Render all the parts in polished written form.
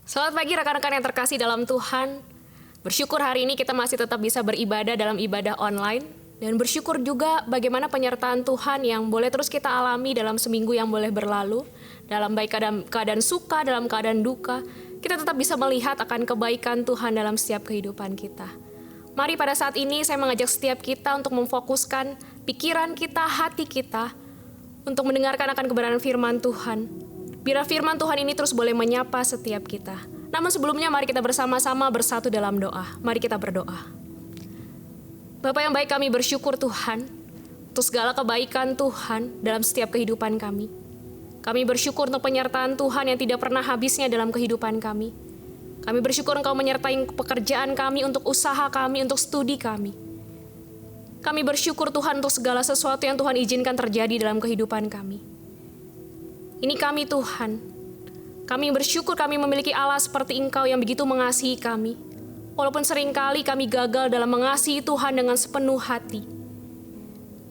Selamat pagi rekan-rekan yang terkasih dalam Tuhan. Bersyukur hari ini kita masih tetap bisa beribadah dalam ibadah online. Dan bersyukur juga bagaimana penyertaan Tuhan yang boleh terus kita alami dalam seminggu yang boleh berlalu. Dalam baik keadaan suka, dalam keadaan duka. Kita tetap bisa melihat akan kebaikan Tuhan dalam setiap kehidupan kita. Mari pada saat ini saya mengajak setiap kita untuk memfokuskan pikiran kita, hati kita. Untuk mendengarkan akan kebenaran firman Tuhan. Biar firman Tuhan ini terus boleh menyapa setiap kita. Namun sebelumnya mari kita bersama-sama bersatu dalam doa. Mari kita berdoa. Bapa yang baik, kami bersyukur Tuhan untuk segala kebaikan Tuhan dalam setiap kehidupan kami. Kami bersyukur untuk penyertaan Tuhan yang tidak pernah habisnya dalam kehidupan kami. Kami bersyukur Engkau menyertai pekerjaan kami, untuk usaha kami, untuk studi kami. Kami bersyukur Tuhan untuk segala sesuatu yang Tuhan izinkan terjadi dalam kehidupan kami. Ini kami Tuhan. Kami bersyukur kami memiliki Allah seperti Engkau yang begitu mengasihi kami. Walaupun seringkali kami gagal dalam mengasihi Tuhan dengan sepenuh hati.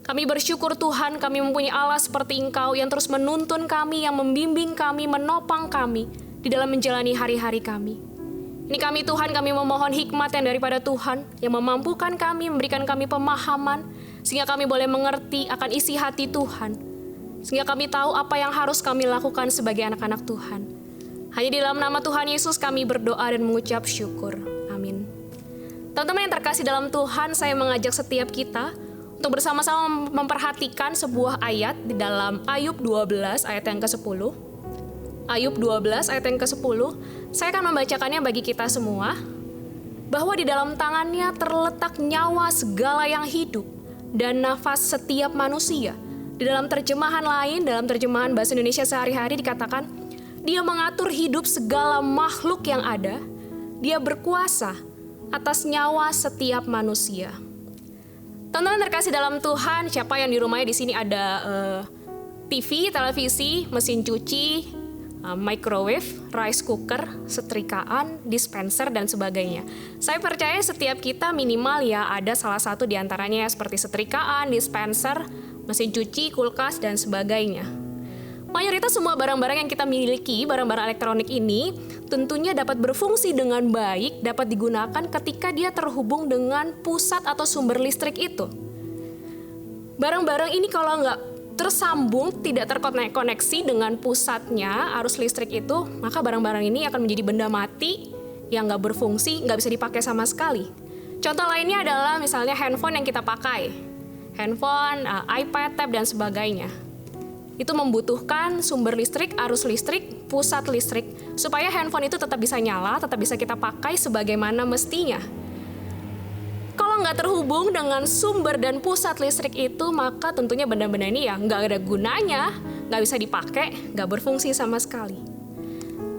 Kami bersyukur Tuhan kami mempunyai Allah seperti Engkau yang terus menuntun kami, yang membimbing kami, menopang kami di dalam menjalani hari-hari kami. Ini kami Tuhan, kami memohon hikmat yang daripada Tuhan yang memampukan kami, memberikan kami pemahaman sehingga kami boleh mengerti akan isi hati Tuhan. Sehingga kami tahu apa yang harus kami lakukan sebagai anak-anak Tuhan. Hanya di dalam nama Tuhan Yesus kami berdoa dan mengucap syukur. Amin. Teman-teman yang terkasih dalam Tuhan, saya mengajak setiap kita untuk bersama-sama memperhatikan sebuah ayat di dalam Ayub 12 ayat yang ke-10. Ayub 12 ayat yang ke-10. Saya akan membacakannya bagi kita semua. Bahwa di dalam tangannya terletak nyawa segala yang hidup dan nafas setiap manusia. Di dalam terjemahan lain, dalam terjemahan bahasa Indonesia sehari-hari dikatakan, Dia mengatur hidup segala makhluk yang ada, Dia berkuasa atas nyawa setiap manusia. Teman-teman terkasih dalam Tuhan, siapa yang di rumahnya di sini ada TV, televisi, mesin cuci, microwave, rice cooker, setrikaan, dispenser, dan sebagainya. Saya percaya setiap kita minimal ya ada salah satu di antaranya seperti setrikaan, dispenser, mesin cuci, kulkas, dan sebagainya. Mayoritas semua barang-barang yang kita miliki, barang-barang elektronik ini, tentunya dapat berfungsi dengan baik, dapat digunakan ketika dia terhubung dengan pusat atau sumber listrik itu. Barang-barang ini kalau nggak tersambung, tidak terkoneksi dengan pusatnya, arus listrik itu, maka barang-barang ini akan menjadi benda mati yang nggak berfungsi, nggak bisa dipakai sama sekali. Contoh lainnya adalah misalnya handphone yang kita pakai. Handphone, iPad, tab, dan sebagainya. Itu membutuhkan sumber listrik, arus listrik, pusat listrik, supaya handphone itu tetap bisa nyala, tetap bisa kita pakai sebagaimana mestinya. Kalau nggak terhubung dengan sumber dan pusat listrik itu, maka tentunya benda-benda ini ya nggak ada gunanya, nggak bisa dipakai, nggak berfungsi sama sekali.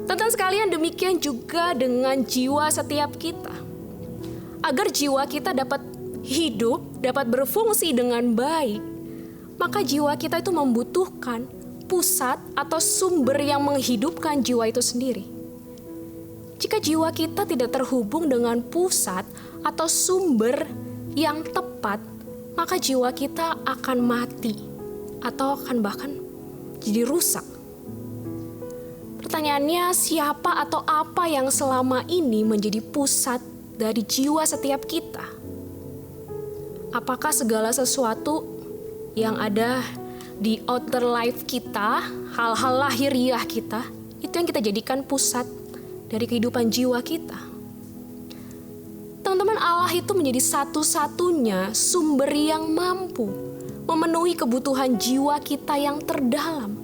Teman-teman sekalian, demikian juga dengan jiwa setiap kita. Agar jiwa kita dapat hidup, dapat berfungsi dengan baik, maka jiwa kita itu membutuhkan pusat atau sumber yang menghidupkan jiwa itu sendiri. Jika jiwa kita tidak terhubung dengan pusat atau sumber yang tepat, maka jiwa kita akan mati atau akan bahkan jadi rusak. Pertanyaannya, siapa atau apa yang selama ini menjadi pusat dari jiwa setiap kita? Apakah segala sesuatu yang ada di outer life kita, hal-hal lahiriah kita, itu yang kita jadikan pusat dari kehidupan jiwa kita? Teman-teman, Allah itu menjadi satu-satunya sumber yang mampu memenuhi kebutuhan jiwa kita yang terdalam.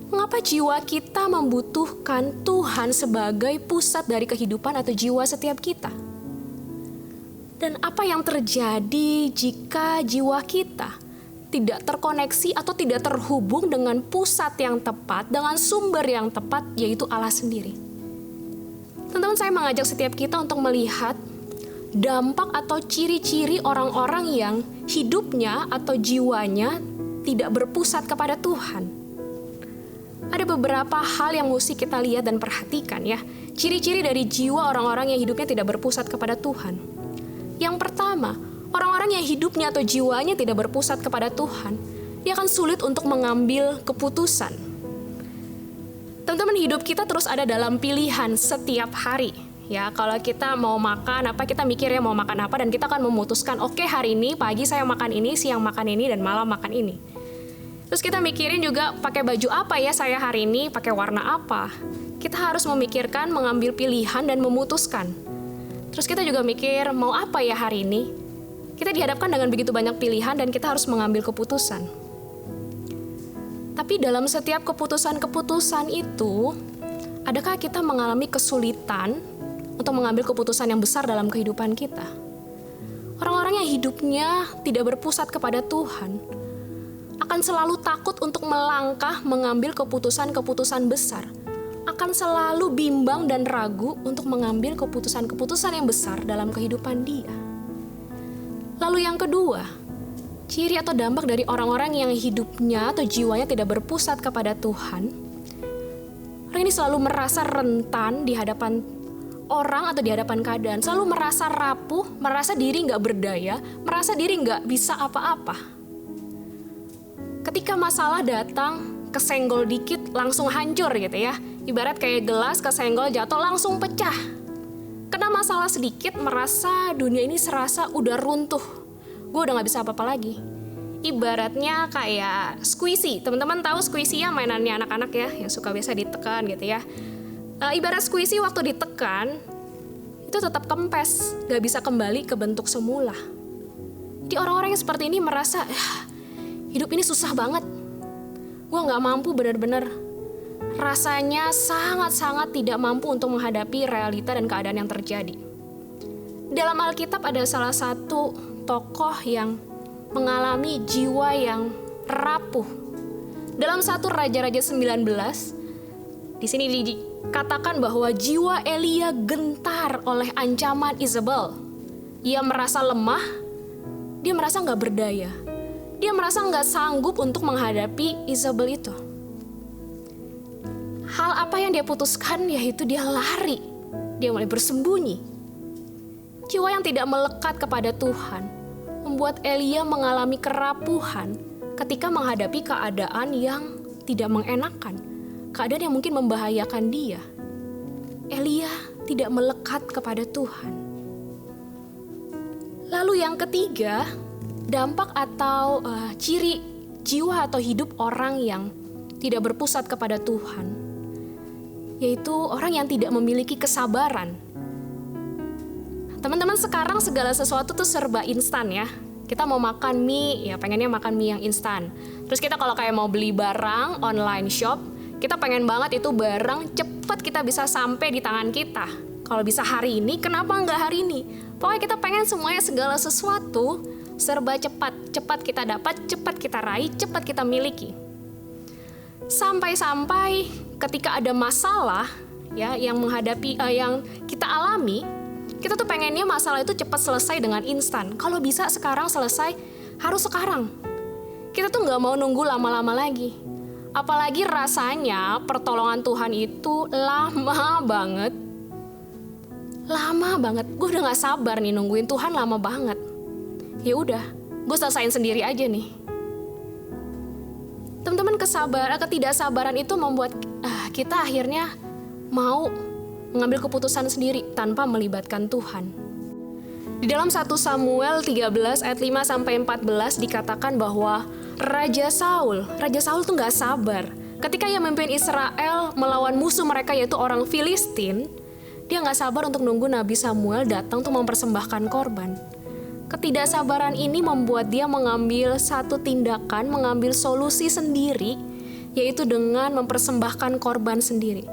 Mengapa jiwa kita membutuhkan Tuhan sebagai pusat dari kehidupan atau jiwa setiap kita? Dan apa yang terjadi jika jiwa kita tidak terkoneksi atau tidak terhubung dengan pusat yang tepat, dengan sumber yang tepat, yaitu Allah sendiri? Teman-teman, saya mengajak setiap kita untuk melihat dampak atau ciri-ciri orang-orang yang hidupnya atau jiwanya tidak berpusat kepada Tuhan. Ada beberapa hal yang mesti kita lihat dan perhatikan ya. Ciri-ciri dari jiwa orang-orang yang hidupnya tidak berpusat kepada Tuhan. Yang pertama, orang-orang yang hidupnya atau jiwanya tidak berpusat kepada Tuhan, dia akan sulit untuk mengambil keputusan. Teman-teman, hidup kita terus ada dalam pilihan setiap hari. Ya, kalau kita mau makan apa, kita mikirnya mau makan apa, dan kita akan memutuskan, oke, hari ini pagi saya makan ini, siang makan ini, dan malam makan ini. Terus kita mikirin juga pakai baju apa ya saya hari ini, pakai warna apa. Kita harus memikirkan, mengambil pilihan, dan memutuskan. Terus kita juga mikir, mau apa ya hari ini? Kita dihadapkan dengan begitu banyak pilihan, dan kita harus mengambil keputusan. Tapi dalam setiap keputusan-keputusan itu, adakah kita mengalami kesulitan untuk mengambil keputusan yang besar dalam kehidupan kita? Orang-orang yang hidupnya tidak berpusat kepada Tuhan akan selalu takut untuk melangkah mengambil keputusan-keputusan besar, akan selalu bimbang dan ragu untuk mengambil keputusan-keputusan yang besar dalam kehidupan dia. Lalu yang kedua, ciri atau dampak dari orang-orang yang hidupnya atau jiwanya tidak berpusat kepada Tuhan, orang ini selalu merasa rentan di hadapan orang atau di hadapan keadaan, selalu merasa rapuh, merasa diri nggak berdaya, merasa diri nggak bisa apa-apa. Ketika masalah datang, kesenggol dikit langsung hancur gitu ya. Ibarat kayak gelas kesenggol jatuh langsung pecah. Kena masalah sedikit, merasa dunia ini serasa udah runtuh. Gue udah gak bisa apa-apa lagi. Ibaratnya kayak squishy. Teman-teman tahu squishy ya, mainannya anak-anak ya, yang suka biasa ditekan gitu ya. Ibarat squishy waktu ditekan, itu tetap kempes, gak bisa kembali ke bentuk semula. Jadi orang-orang yang seperti ini merasa, hidup ini susah banget. Gue gak mampu benar-benar. Rasanya sangat-sangat tidak mampu untuk menghadapi realita dan keadaan yang terjadi. Dalam Alkitab ada salah satu tokoh yang mengalami jiwa yang rapuh. Dalam 1 Raja-Raja 19, di sini dikatakan bahwa jiwa Elia gentar oleh ancaman Isabel. Ia merasa lemah, dia merasa nggak berdaya. Dia merasa nggak sanggup untuk menghadapi Isabel itu. Hal apa yang dia putuskan, yaitu dia lari. Dia mulai bersembunyi. Jiwa yang tidak melekat kepada Tuhan membuat Elia mengalami kerapuhan ketika menghadapi keadaan yang tidak mengenakan, keadaan yang mungkin membahayakan dia. Elia tidak melekat kepada Tuhan. Lalu yang ketiga, dampak atau ciri jiwa atau hidup orang yang tidak berpusat kepada Tuhan, yaitu orang yang tidak memiliki kesabaran. Teman-teman, sekarang segala sesuatu tuh serba instan ya. Kita mau makan mie, ya pengennya makan mie yang instan. Terus kita kalau kayak mau beli barang online shop, kita pengen banget itu barang cepat kita bisa sampai di tangan kita. Kalau bisa hari ini, kenapa nggak hari ini? Pokoknya kita pengen semuanya, segala sesuatu serba cepat. Cepat kita dapat, cepat kita raih, cepat kita miliki. Sampai-sampai ketika ada masalah ya yang menghadapi yang kita alami, kita tuh pengennya masalah itu cepat selesai dengan instan. Kalau bisa sekarang selesai, harus sekarang. Kita tuh nggak mau nunggu lama-lama lagi. Apalagi rasanya pertolongan Tuhan itu lama banget. Lama banget. Gue udah nggak sabar nih nungguin Tuhan lama banget. Ya udah, gue selesain sendiri aja nih. Teman-teman, ketidaksabaran itu membuat kita akhirnya mau mengambil keputusan sendiri tanpa melibatkan Tuhan. Di dalam 1 Samuel 13 ayat 5-14 dikatakan bahwa Raja Saul tuh gak sabar. Ketika ia memimpin Israel melawan musuh mereka yaitu orang Filistin, dia gak sabar untuk nunggu Nabi Samuel datang untuk mempersembahkan korban. Ketidaksabaran ini membuat dia mengambil satu tindakan, mengambil solusi sendiri, yaitu dengan mempersembahkan korban sendiri.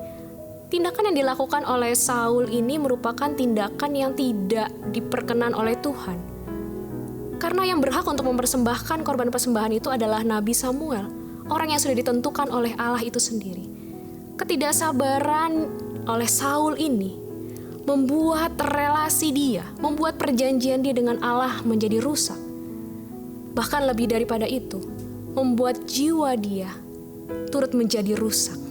Tindakan yang dilakukan oleh Saul ini merupakan tindakan yang tidak diperkenan oleh Tuhan. Karena yang berhak untuk mempersembahkan korban persembahan itu adalah Nabi Samuel, orang yang sudah ditentukan oleh Allah itu sendiri. Ketidaksabaran oleh Saul ini membuat relasi dia, membuat perjanjian dia dengan Allah menjadi rusak. Bahkan lebih daripada itu, membuat jiwa dia turut menjadi rusak.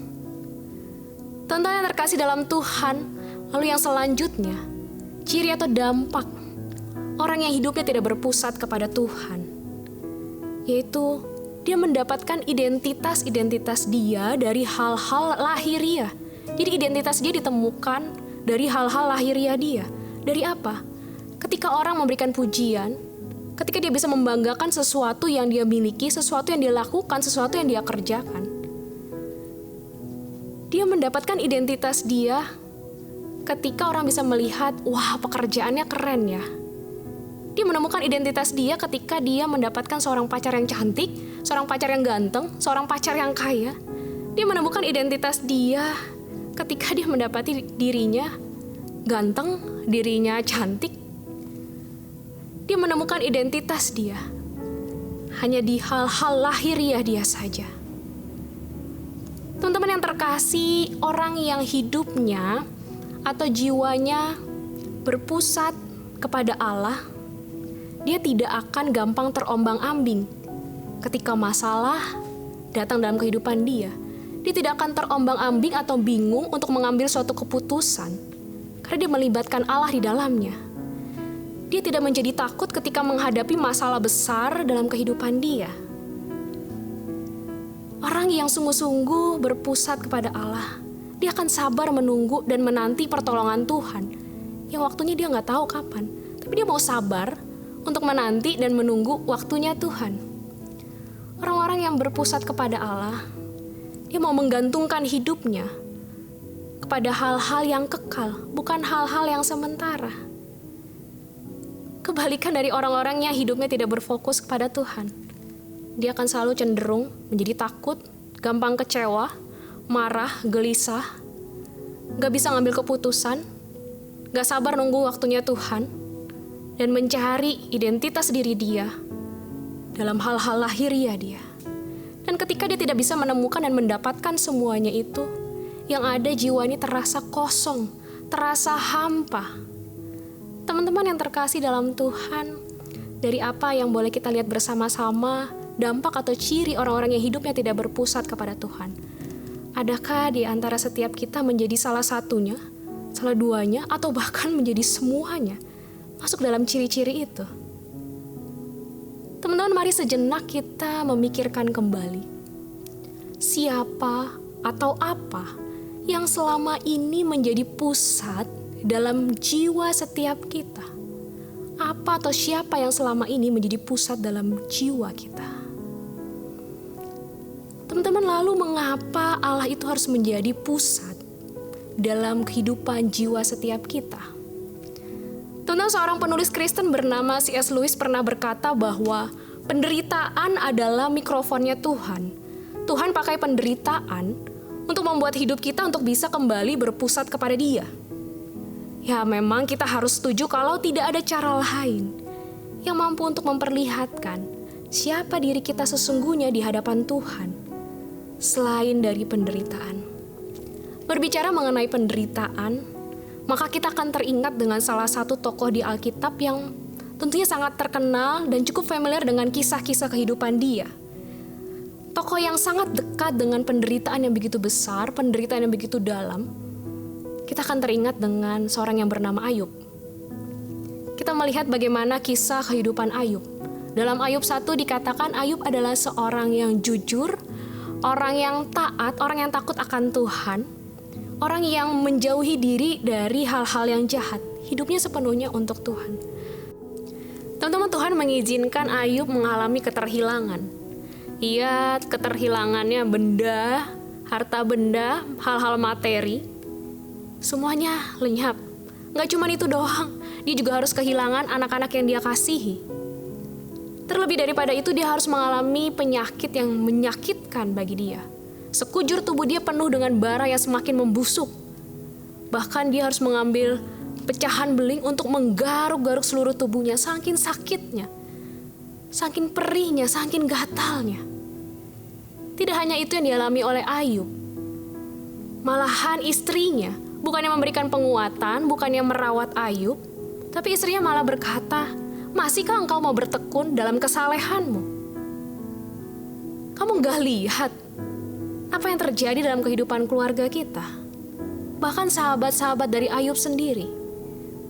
Teman-teman yang terkasih dalam Tuhan, lalu yang selanjutnya, ciri atau dampak orang yang hidupnya tidak berpusat kepada Tuhan, yaitu Dia mendapatkan identitas dia dari hal-hal lahiriah. Jadi identitas dia ditemukan dari hal-hal lahiriah dia. Dari apa? Ketika orang memberikan pujian, ketika dia bisa membanggakan sesuatu yang dia miliki, sesuatu yang dia lakukan, sesuatu yang dia kerjakan. Dia mendapatkan identitas dia ketika orang bisa melihat, wah pekerjaannya keren ya. Dia menemukan identitas dia ketika dia mendapatkan seorang pacar yang cantik, seorang pacar yang ganteng, seorang pacar yang kaya. Dia menemukan identitas dia ketika dia mendapati dirinya ganteng, dirinya cantik. Dia menemukan identitas dia hanya di hal-hal lahiriah dia saja. Teman-teman yang terkasih, orang yang hidupnya atau jiwanya berpusat kepada Allah, dia tidak akan gampang terombang-ambing ketika masalah datang dalam kehidupan dia. Dia tidak akan terombang-ambing atau bingung untuk mengambil suatu keputusan karena dia melibatkan Allah di dalamnya. Dia tidak menjadi takut ketika menghadapi masalah besar dalam kehidupan dia. Orang yang sungguh-sungguh berpusat kepada Allah, dia akan sabar menunggu dan menanti pertolongan Tuhan yang waktunya dia nggak tahu kapan. Tapi dia mau sabar untuk menanti dan menunggu waktunya Tuhan. Orang-orang yang berpusat kepada Allah, dia mau menggantungkan hidupnya kepada hal-hal yang kekal, bukan hal-hal yang sementara. Kebalikan dari orang-orang yang hidupnya tidak berfokus kepada Tuhan. Dia akan selalu cenderung menjadi takut, gampang kecewa, marah, gelisah, gak bisa ngambil keputusan, gak sabar nunggu waktunya Tuhan, dan mencari identitas diri dia dalam hal-hal lahiriah dia. Dan ketika dia tidak bisa menemukan dan mendapatkan semuanya itu, yang ada jiwa ini terasa kosong, terasa hampa. Teman-teman yang terkasih dalam Tuhan, dari apa yang boleh kita lihat bersama-sama, dampak atau ciri orang-orang yang hidupnya tidak berpusat kepada Tuhan. Adakah di antara setiap kita menjadi salah satunya, salah duanya, atau bahkan menjadi semuanya masuk dalam ciri-ciri itu? Teman-teman, mari sejenak kita memikirkan kembali. Siapa atau apa yang selama ini menjadi pusat dalam jiwa setiap kita? Apa atau siapa yang selama ini menjadi pusat dalam jiwa kita? Teman-teman, lalu mengapa Allah itu harus menjadi pusat dalam kehidupan jiwa setiap kita? Teman-teman, seorang penulis Kristen bernama C.S. Lewis pernah berkata bahwa penderitaan adalah mikrofonnya Tuhan. Tuhan pakai penderitaan untuk membuat hidup kita untuk bisa kembali berpusat kepada Dia. Ya, memang kita harus setuju kalau tidak ada cara lain yang mampu untuk memperlihatkan siapa diri kita sesungguhnya di hadapan Tuhan selain dari penderitaan. Berbicara mengenai penderitaan, maka kita akan teringat dengan salah satu tokoh di Alkitab yang tentunya sangat terkenal dan cukup familiar dengan kisah-kisah kehidupan dia. Tokoh yang sangat dekat dengan penderitaan yang begitu besar, penderitaan yang begitu dalam. Kita akan teringat dengan seorang yang bernama Ayub. Kita melihat bagaimana kisah kehidupan Ayub. Dalam Ayub 1 dikatakan Ayub adalah seorang yang jujur, orang yang taat, orang yang takut akan Tuhan, orang yang menjauhi diri dari hal-hal yang jahat. Hidupnya sepenuhnya untuk Tuhan. Teman-teman, Tuhan mengizinkan Ayub mengalami keterhilangan. Ia keterhilangannya benda, harta benda, hal-hal materi. Semuanya lenyap. Gak cuma itu doang, dia juga harus kehilangan anak-anak yang dia kasihi. Terlebih daripada itu, dia harus mengalami penyakit yang menyakitkan bagi dia. Sekujur tubuh dia penuh dengan bara yang semakin membusuk. Bahkan dia harus mengambil pecahan beling untuk menggaruk-garuk seluruh tubuhnya, saking sakitnya, saking perihnya, saking gatalnya. Tidak hanya itu yang dialami oleh Ayub. Malahan istrinya bukannya memberikan penguatan, bukannya merawat Ayub, tapi istrinya malah berkata, "Masihkah engkau mau bertekun dalam kesalehanmu? Kamu gak lihat apa yang terjadi dalam kehidupan keluarga kita?" Bahkan sahabat-sahabat dari Ayub sendiri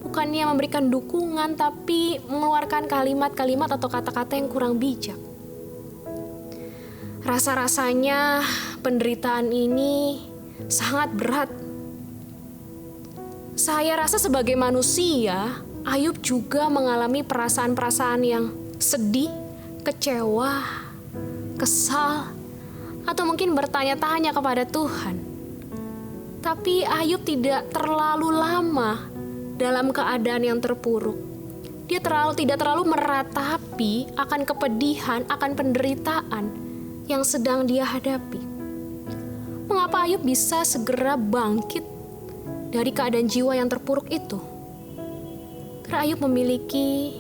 bukannya memberikan dukungan, tapi mengeluarkan kalimat-kalimat atau kata-kata yang kurang bijak. Rasa-rasanya penderitaan ini sangat berat. Saya rasa sebagai manusia, Ayub juga mengalami perasaan-perasaan yang sedih, kecewa, kesal, atau mungkin bertanya-tanya kepada Tuhan. Tapi Ayub tidak terlalu lama dalam keadaan yang terpuruk. Dia tidak terlalu meratapi akan kepedihan, akan penderitaan yang sedang dia hadapi. Mengapa Ayub bisa segera bangkit dari keadaan jiwa yang terpuruk itu? Karena Ayub memiliki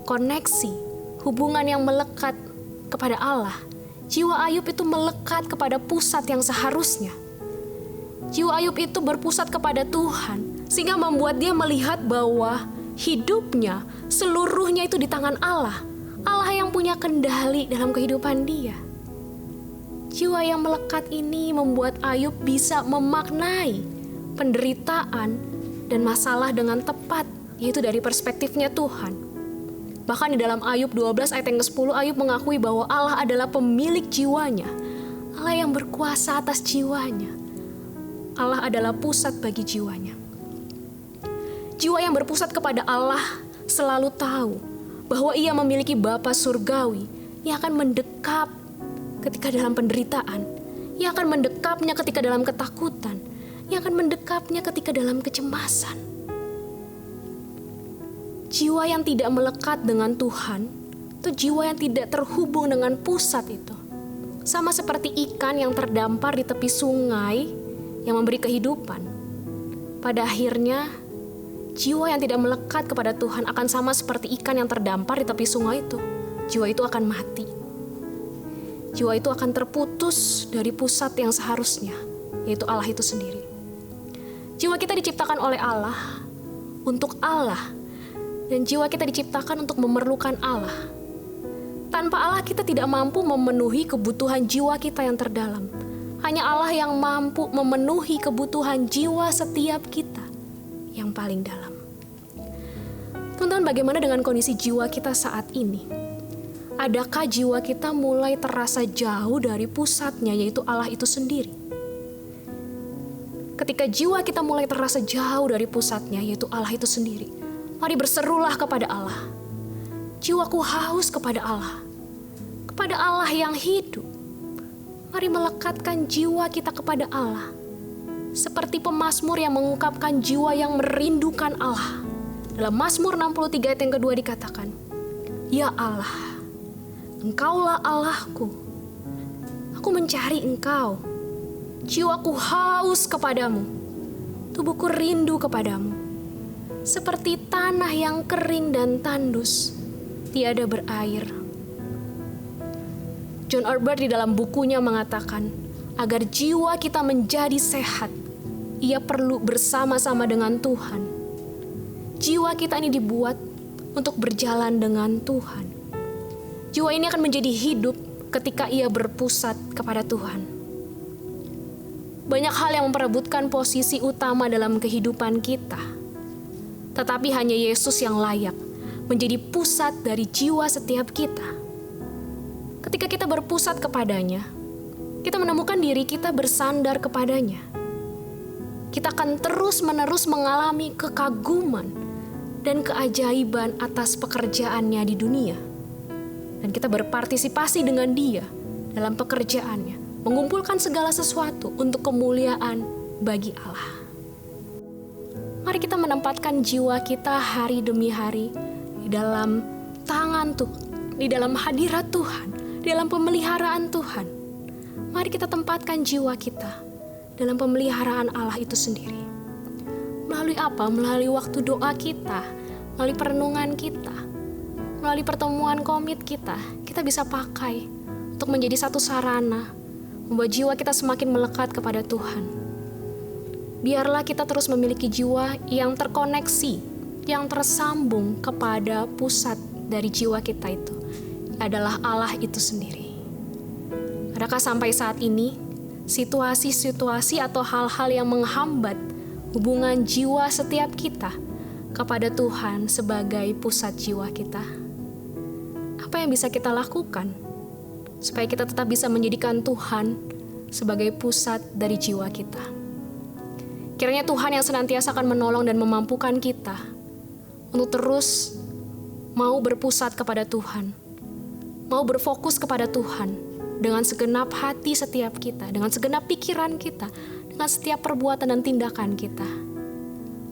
koneksi, hubungan yang melekat kepada Allah. Jiwa Ayub itu melekat kepada pusat yang seharusnya. Jiwa Ayub itu berpusat kepada Tuhan, sehingga membuat dia melihat bahwa hidupnya seluruhnya itu di tangan Allah. Allah yang punya kendali dalam kehidupan dia. Jiwa yang melekat ini membuat Ayub bisa memaknai penderitaan dan masalah dengan tepat, yaitu dari perspektifnya Tuhan. Bahkan di dalam Ayub 12 ayat yang ke-10, Ayub mengakui bahwa Allah adalah pemilik jiwanya, Allah yang berkuasa atas jiwanya. Allah adalah pusat bagi jiwanya. Jiwa yang berpusat kepada Allah selalu tahu bahwa ia memiliki Bapa surgawi yang akan mendekap ketika dalam penderitaan, yang akan mendekapnya ketika dalam ketakutan, yang akan mendekapnya ketika dalam kecemasan. Jiwa yang tidak melekat dengan Tuhan, itu jiwa yang tidak terhubung dengan pusat itu. Sama seperti ikan yang terdampar di tepi sungai yang memberi kehidupan. Pada akhirnya, jiwa yang tidak melekat kepada Tuhan akan sama seperti ikan yang terdampar di tepi sungai itu. Jiwa itu akan mati. Jiwa itu akan terputus dari pusat yang seharusnya, yaitu Allah itu sendiri. Jiwa kita diciptakan oleh Allah, untuk Allah, dan jiwa kita diciptakan untuk memerlukan Allah. Tanpa Allah kita tidak mampu memenuhi kebutuhan jiwa kita yang terdalam. Hanya Allah yang mampu memenuhi kebutuhan jiwa setiap kita yang paling dalam. Teman-teman, bagaimana dengan kondisi jiwa kita saat ini? Adakah jiwa kita mulai terasa jauh dari pusatnya, yaitu Allah itu sendiri? Ketika jiwa kita mulai terasa jauh dari pusatnya, yaitu Allah itu sendiri, mari berserulah kepada Allah. Jiwaku haus kepada Allah yang hidup. Mari melekatkan jiwa kita kepada Allah. Seperti pemazmur yang mengungkapkan jiwa yang merindukan Allah. Dalam Mazmur 63 ayat yang kedua dikatakan, Ya Allah, Engkaulah Allahku. Aku mencari Engkau. Jiwaku haus kepadamu. Tubuhku rindu kepadamu. Seperti tanah yang kering dan tandus, tiada berair. John Ortberg di dalam bukunya mengatakan, agar jiwa kita menjadi sehat, ia perlu bersama-sama dengan Tuhan. Jiwa kita ini dibuat untuk berjalan dengan Tuhan. Jiwa ini akan menjadi hidup ketika ia berpusat kepada Tuhan. Banyak hal yang memperebutkan posisi utama dalam kehidupan kita. Tetapi hanya Yesus yang layak menjadi pusat dari jiwa setiap kita. Ketika kita berpusat kepadanya, kita menemukan diri kita bersandar kepadanya. Kita akan terus-menerus mengalami kekaguman dan keajaiban atas pekerjaannya di dunia. Dan kita berpartisipasi dengan dia dalam pekerjaannya, mengumpulkan segala sesuatu untuk kemuliaan bagi Allah. Mari kita menempatkan jiwa kita hari demi hari di dalam tangan Tuhan, di dalam hadirat Tuhan, di dalam pemeliharaan Tuhan. Mari kita tempatkan jiwa kita dalam pemeliharaan Allah itu sendiri. Melalui apa? Melalui waktu doa kita, melalui perenungan kita, melalui pertemuan komit kita bisa pakai untuk menjadi satu sarana membuat jiwa kita semakin melekat kepada Tuhan. Biarlah kita terus memiliki jiwa yang terkoneksi, yang tersambung kepada pusat dari jiwa kita itu adalah Allah itu sendiri. Adakah sampai saat ini situasi-situasi atau hal-hal yang menghambat hubungan jiwa setiap kita kepada Tuhan sebagai pusat jiwa kita? Apa yang bisa kita lakukan supaya kita tetap bisa menjadikan Tuhan sebagai pusat dari jiwa kita. Kiranya Tuhan yang senantiasa akan menolong dan memampukan kita untuk terus mau berpusat kepada Tuhan, mau berfokus kepada Tuhan dengan segenap hati setiap kita, dengan segenap pikiran kita, dengan setiap perbuatan dan tindakan kita.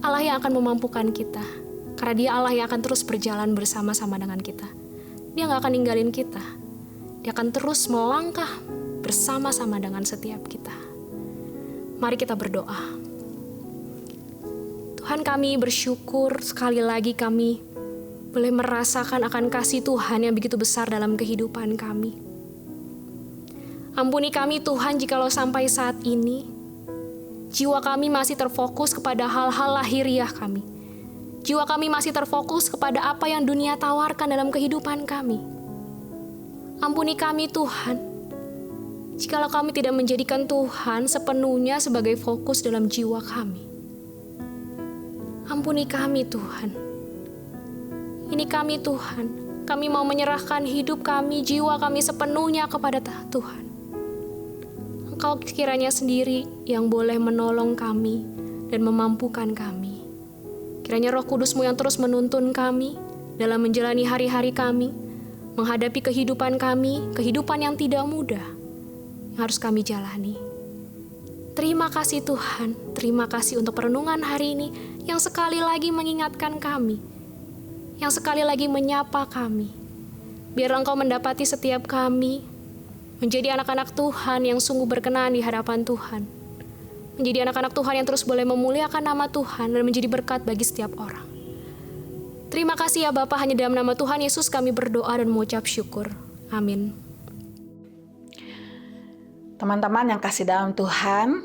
Allah yang akan memampukan kita, karena Dia Allah yang akan terus berjalan bersama-sama dengan kita. Dia gak akan ninggalin kita. Dia akan terus melangkah bersama-sama dengan setiap kita. Mari kita berdoa. Tuhan, kami bersyukur sekali lagi kami boleh merasakan akan kasih Tuhan yang begitu besar dalam kehidupan kami. Ampuni kami Tuhan jikalau sampai saat ini jiwa kami masih terfokus kepada hal-hal lahiriah kami. Jiwa kami masih terfokus kepada apa yang dunia tawarkan dalam kehidupan kami. Ampuni kami Tuhan, jikalau kami tidak menjadikan Tuhan sepenuhnya sebagai fokus dalam jiwa kami. Ampuni kami Tuhan. Ini kami Tuhan, kami mau menyerahkan hidup kami, jiwa kami sepenuhnya kepada Tuhan. Engkau kiranya sendiri yang boleh menolong kami dan memampukan kami. Kiranya Roh Kudus-Mu yang terus menuntun kami dalam menjalani hari-hari kami, menghadapi kehidupan kami, kehidupan yang tidak mudah yang harus kami jalani. Terima kasih Tuhan, terima kasih untuk perenungan hari ini yang sekali lagi mengingatkan kami, yang sekali lagi menyapa kami. Biar Engkau mendapati setiap kami menjadi anak-anak Tuhan yang sungguh berkenan di hadapan Tuhan. Menjadi anak-anak Tuhan yang terus boleh memuliakan nama Tuhan dan menjadi berkat bagi setiap orang. Terima kasih ya Bapa, hanya dalam nama Tuhan Yesus kami berdoa dan mengucap syukur. Amin. Teman-teman yang kasih dalam Tuhan,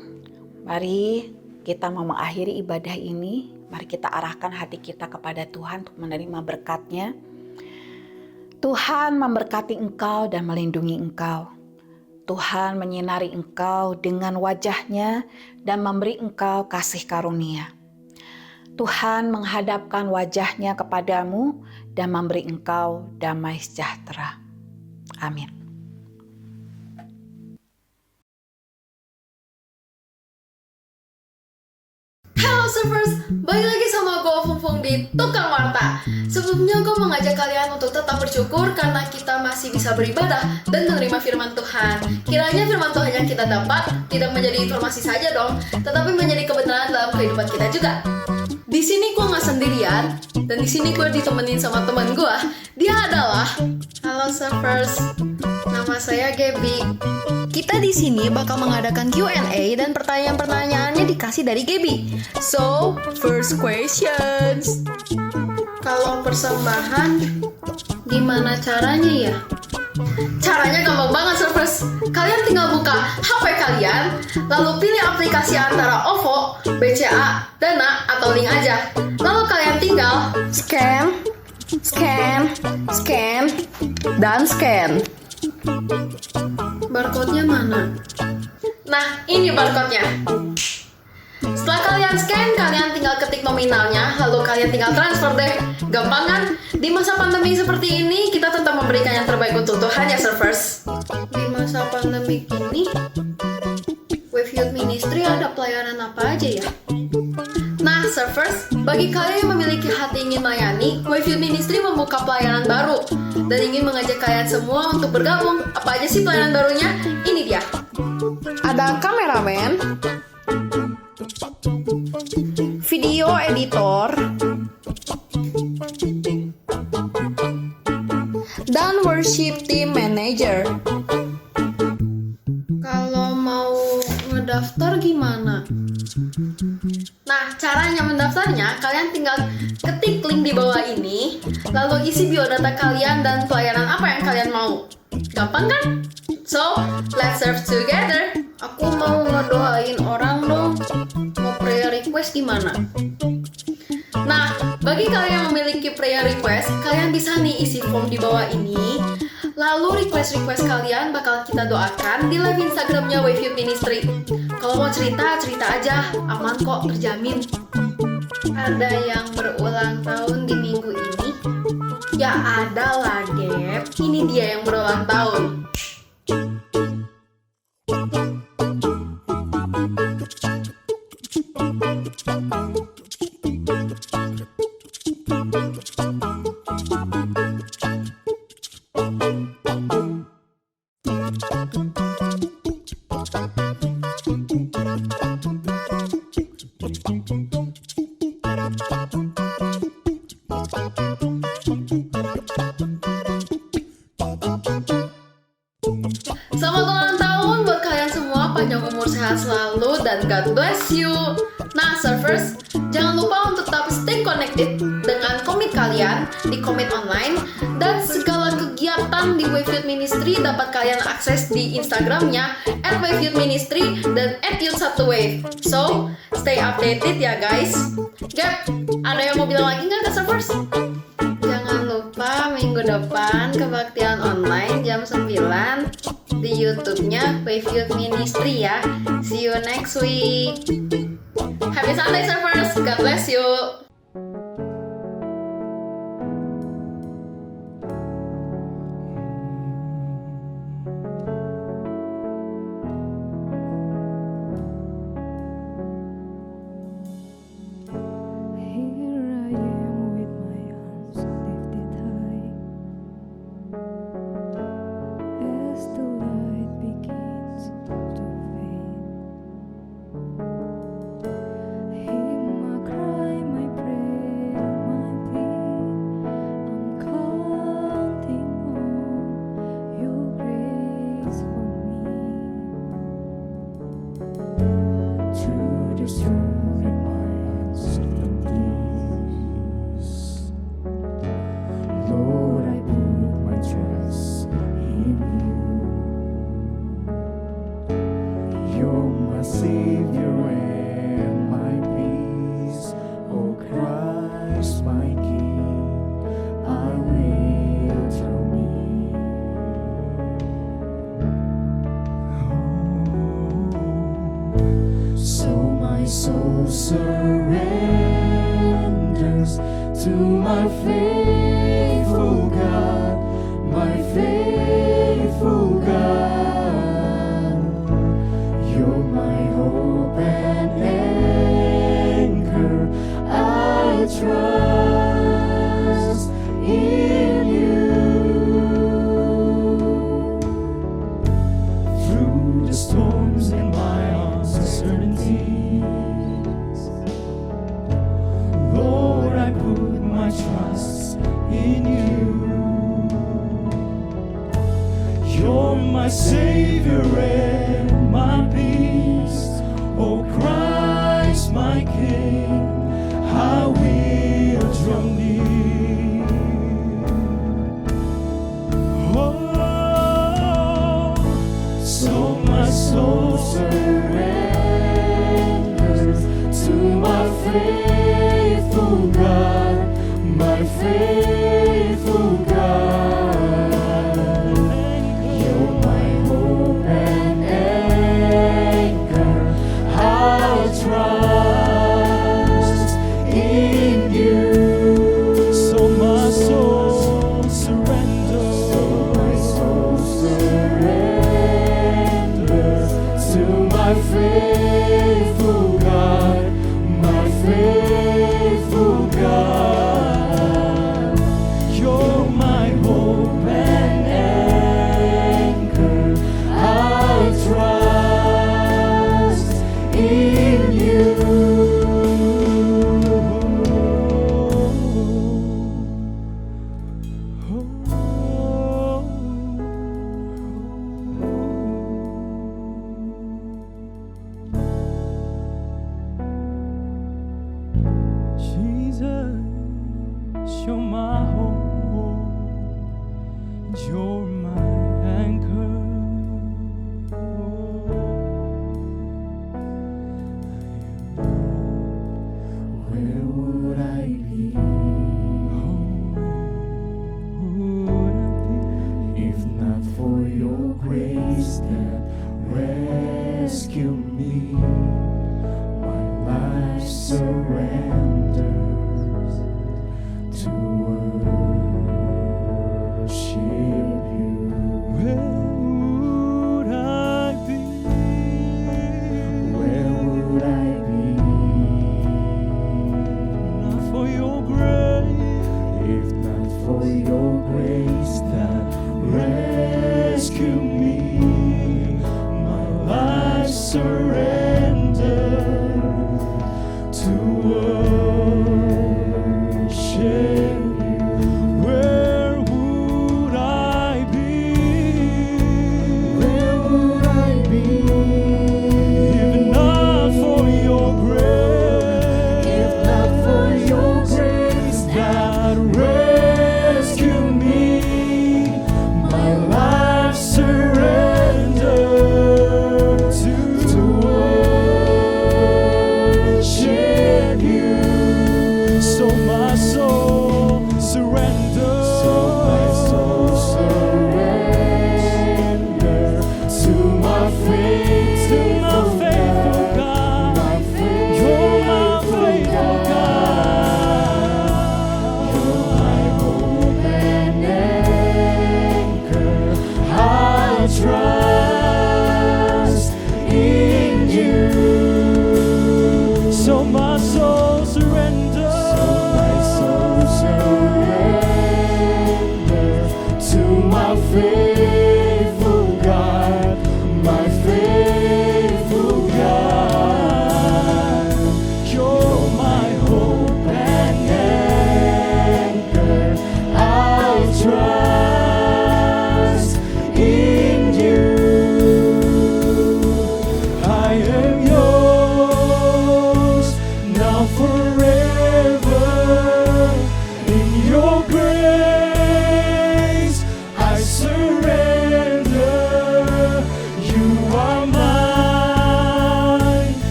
mari kita mau mengakhiri ibadah ini. Mari kita arahkan hati kita kepada Tuhan untuk menerima berkat-Nya. Tuhan memberkati engkau dan melindungi engkau. Tuhan menyinari engkau dengan wajah-Nya dan memberi engkau kasih karunia. Tuhan menghadapkan wajah-Nya kepadamu dan memberi engkau damai sejahtera. Amin. Halo Surfers, balik lagi sama gue Fung di Tukang Warta. Sebelumnya gue mengajak kalian untuk tetap bersyukur karena kita masih bisa beribadah dan menerima firman Tuhan. Kiranya firman Tuhan yang kita dapat tidak menjadi informasi saja dong, tetapi menjadi kebenaran dalam kehidupan kita juga. Di sini gue nggak sendirian, dan di sini gue ditemenin sama teman gue. Dia adalah, halo Surfers, nama saya Gaby. Kita di sini bakal mengadakan Q&A dan pertanyaan-pertanyaannya dikasih dari Gaby. So, first questions. Kalau persembahan, gimana caranya ya? Caranya gampang banget Surfers. Kalian tinggal buka HP kalian, lalu pilih aplikasi antara OVO, BCA, Dana, atau Link aja. Lalu kalian tinggal scan, dan scan. Barcode-nya mana? Nah, ini barcode-nya. Setelah kalian scan, kalian tinggal ketik nominalnya, lalu kalian tinggal transfer deh. Gampang kan? Di masa pandemi seperti ini, kita tetap memberikan yang terbaik untuk Tuhan ya, Surfers. Di masa pandemi ini, Wave Youth Ministry ada pelayanan apa aja ya? Nah, Surfers, bagi kalian yang memiliki hati ingin melayani, Wave Youth Ministry membuka pelayanan baru dan ingin mengajak kalian semua untuk bergabung. Apa aja sih pelayanan barunya? Ini dia. Ada kameramen, video editor, dan worship team manager. Kalau mau ngedaftar gimana? Nah, caranya mendaftarnya, kalian tinggal ketik link di bawah ini, lalu isi biodata kalian dan pelayanan apa yang kalian mau. Gampang kan? So, let's serve together. Aku mau ngedoain orang dong. Mau prayer request gimana? Nah, bagi kalian yang memiliki prayer request, kalian bisa nih isi form di bawah ini. Lalu request kalian bakal kita doakan di live Instagramnya Wave Youth Ministry. Kalau mau cerita aja, aman kok, terjamin. Ada yang berulang tahun di minggu ini? Ya ada lah, Gap. Ini dia yang berulang tahun. dan God bless you. Nah, surfers, jangan lupa untuk tetap stay connected dengan komit kalian di komit online, dan segala kegiatan di Wave Youth Ministry dapat kalian akses di Instagramnya @waveyouthministry dan @youth1wave. So, stay updated ya guys. Gap, ada yang mau bilang lagi nggak ke surfers? Jangan lupa minggu depan kebaktian online jam 9 di YouTube-nya Wave Youth Ministry ya. See you next week. Happy Sunday surfers. God bless you. Soul surrenders to my faithful God, my faithful God. You're my hope and anchor. I trust in you. Through the storms in my uncertainty, Lord, I put my trust in you. You're my Savior and my peace. Oh Christ, my King, I will draw near. Oh, so my soul surrenders to my faithful God, my faithful God. You're my hope and anchor. I'll trust in you. So my soul surrenders. So my soul surrenders to my faithful God, my faithful God. You're my hope and anchor. I'll trust in you. Jesus, you're my hope, you're my anchor. Where would I be? If not for your grace that rescued me? My life surrendered.